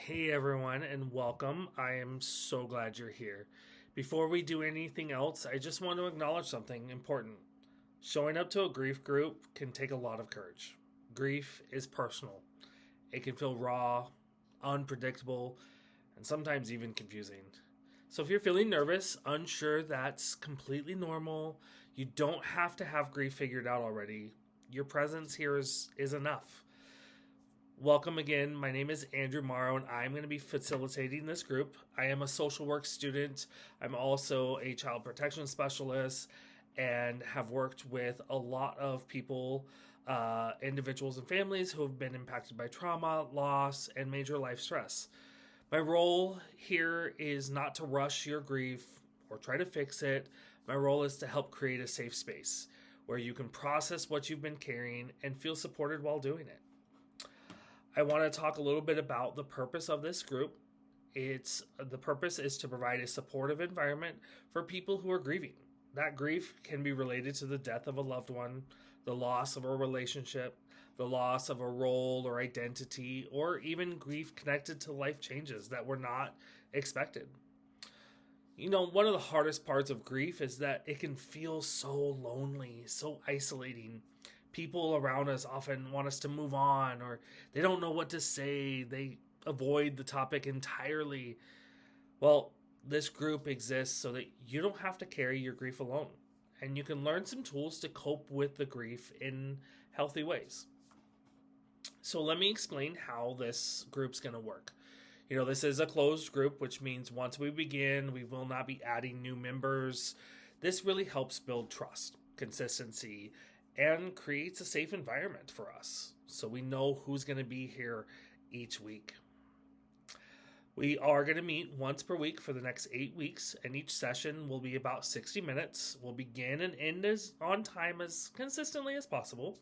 Hey everyone, and welcome. I am so glad you're here. Before we do anything else, I just want to acknowledge something important. Showing up to a grief group can take a lot of courage. Grief is personal, it can feel raw, unpredictable, and sometimes even confusing. So if you're feeling nervous, unsure, that's completely normal. You don't have to have grief figured out already. Your presence here is enough. Welcome again. My name is Andrew Morrow, and I'm going to be facilitating this group. I am a social work student. I'm also a child protection specialist and have worked with a lot of people, individuals, and families who have been impacted by trauma, loss, and major life stress. My role here is not to rush your grief or try to fix it. My role is to help create a safe space where you can process what you've been carrying and feel supported while doing it. I want to talk a little bit about the purpose of this group. The purpose is to provide a supportive environment for people who are grieving. That grief can be related to the death of a loved one, the loss of a relationship, the loss of a role or identity, or even grief connected to life changes that were not expected. You know, one of the hardest parts of grief is that it can feel so lonely, so isolating. People around us often want us to move on, or they don't know what to say. They avoid the topic entirely. Well, this group exists so that you don't have to carry your grief alone, and you can learn some tools to cope with the grief in healthy ways. So let me explain how this group's going to work. You know, this is a closed group, which means once we begin, we will not be adding new members. This really helps build trust, consistency, and creates a safe environment for us so we know who's going to be here each week. We are going to meet once per week for the next 8 weeks, and each session will be about 60 minutes. We'll begin and end as on time as consistently as possible.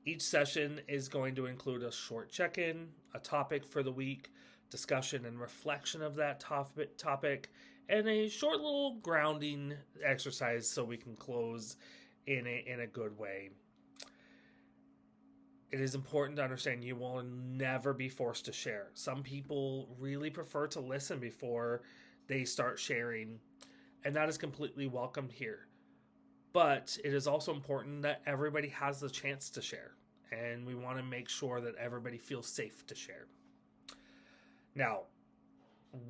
Each session is going to include a short check-in, a topic for the week, discussion and reflection of that topic, and a short little grounding exercise so we can close in a good way. It is important to understand you will never be forced to share. Some people really prefer to listen before they start sharing, and that is completely welcomed here. But it is also important that everybody has the chance to share, and we want to make sure that everybody feels safe to share. Now,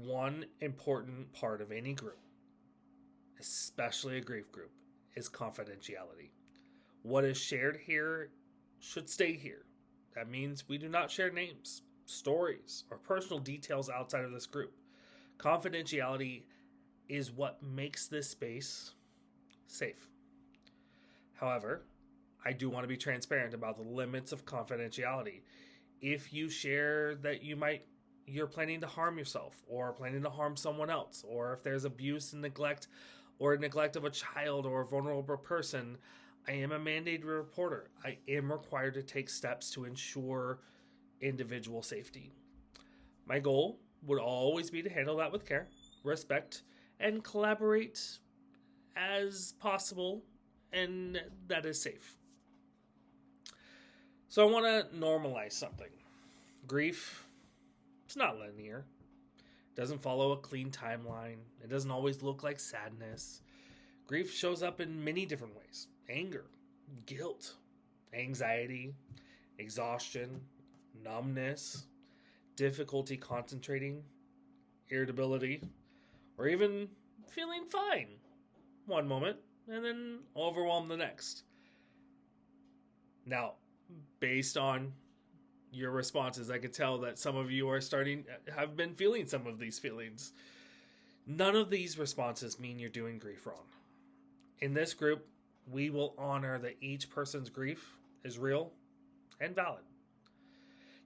one important part of any group, especially a grief group, is confidentiality. What is shared here should stay here. That means we do not share names, stories, or personal details outside of this group. Confidentiality is what makes this space safe. However, I do want to be transparent about the limits of confidentiality. If you share that you're planning to harm yourself or planning to harm someone else, or if there's abuse and neglect of a child or a vulnerable person, I am a mandated reporter. I am required to take steps to ensure individual safety. My goal would always be to handle that with care, respect, and collaborate as possible, and that is safe. So I want to normalize something. Grief, it's not linear. It doesn't follow a clean timeline. It doesn't always look like sadness. Grief shows up in many different ways. Anger, guilt, anxiety, exhaustion, numbness, difficulty concentrating, irritability, or even feeling fine one moment and then overwhelmed the next. Now, based on your responses, I could tell that some of you have been feeling some of these feelings. None of these responses mean you're doing grief wrong. In this group, we will honor that each person's grief is real and valid.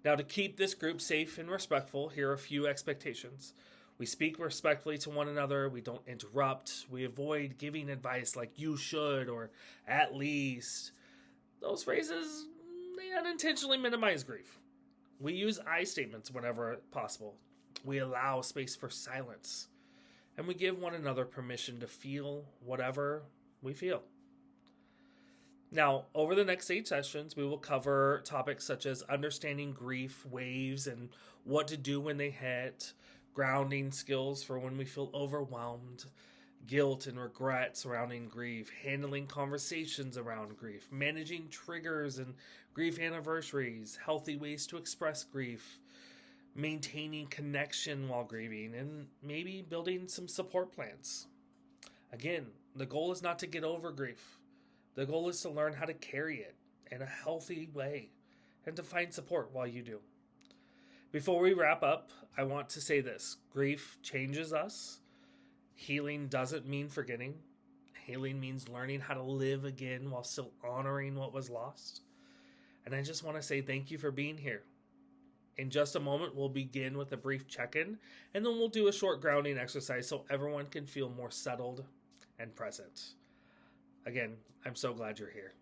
Now, to keep this group safe and respectful, here are a few expectations. We speak respectfully to one another. We don't interrupt. We avoid giving advice like you should or at least. Those phrases, they unintentionally minimize grief. We use I statements whenever possible. We allow space for silence. And we give one another permission to feel whatever we feel. Now, over the next 8 sessions, we will cover topics such as understanding grief waves and what to do when they hit, grounding skills for when we feel overwhelmed, guilt and regret surrounding grief, handling conversations around grief, managing triggers and grief anniversaries, healthy ways to express grief, maintaining connection while grieving, and maybe building some support plans. Again, the goal is not to get over grief. The goal is to learn how to carry it in a healthy way and to find support while you do. Before we wrap up, I want to say this. Grief changes us. Healing doesn't mean forgetting. Healing means learning how to live again while still honoring what was lost. And I just want to say thank you for being here. In just a moment, we'll begin with a brief check-in, and then we'll do a short grounding exercise so everyone can feel more settled and present. Again, I'm so glad you're here.